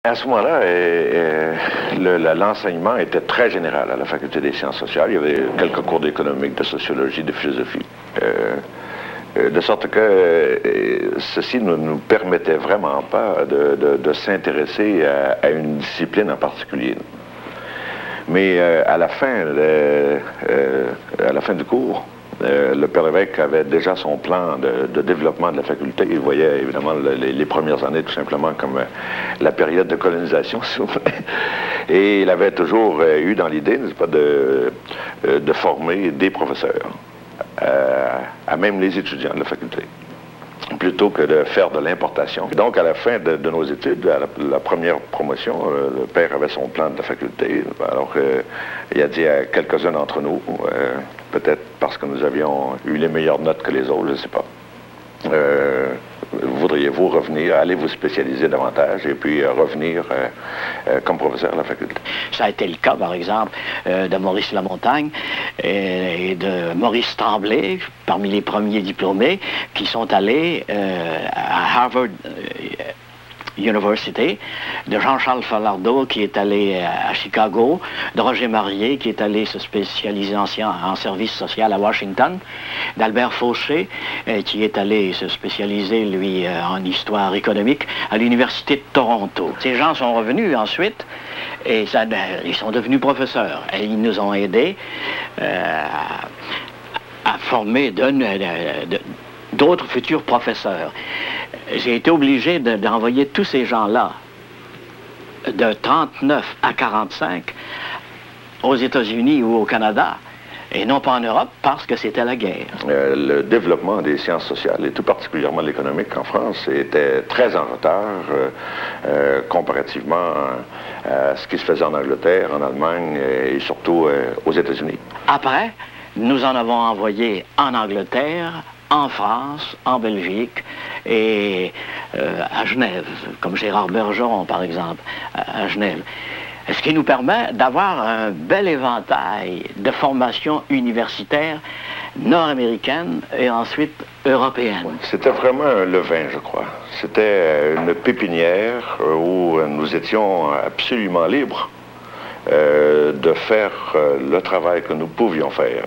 À ce moment-là, l'enseignement était très général à la Faculté des sciences sociales. Il y avait quelques cours d'économie, de sociologie, de philosophie. De sorte que ceci ne nous permettait vraiment pas de s'intéresser à une discipline en particulier. Mais à la fin du cours, le père Lévesque avait déjà son plan de développement de la faculté. Il voyait évidemment les premières années tout simplement comme la période de colonisation, si vous voulez. Et il avait toujours eu dans l'idée, n'est-ce pas, de former des professeurs, à même les étudiants de la faculté, plutôt que de faire de l'importation. Donc, à la fin de nos études, à la première promotion, le père avait son plan de la faculté. Alors, il a dit à quelques-uns d'entre nous, peut-être parce que nous avions eu les meilleures notes que les autres, je ne sais pas, voudriez-vous revenir, aller vous spécialiser davantage et puis revenir comme professeur à la faculté? Ça a été le cas, par exemple, de Maurice Lamontagne et de Maurice Tremblay, parmi les premiers diplômés, qui sont allés à Harvard University, de Jean-Charles Falardeau qui est allé à Chicago, de Roger Marier qui est allé se spécialiser en service social à Washington, d'Albert Fauché qui est allé se spécialiser, lui, en histoire économique à l'Université de Toronto. Ces gens sont revenus ensuite et ils sont devenus professeurs. Et ils nous ont aidés à former d'autres futurs professeurs. J'ai été obligé d'envoyer tous ces gens-là de 39 à 45 aux États-Unis ou au Canada, et non pas en Europe, parce que c'était la guerre. Le développement des sciences sociales, et tout particulièrement l'économique en France, était très en retard comparativement à ce qui se faisait en Angleterre, en Allemagne et surtout aux États-Unis. Après, nous en avons envoyé en Angleterre, en France, en Belgique et à Genève, comme Gérard Bergeron, par exemple, à Genève. Ce qui nous permet d'avoir un bel éventail de formations universitaires nord-américaines et ensuite européennes. C'était vraiment un levain, je crois. C'était une pépinière où nous étions absolument libres de faire le travail que nous pouvions faire.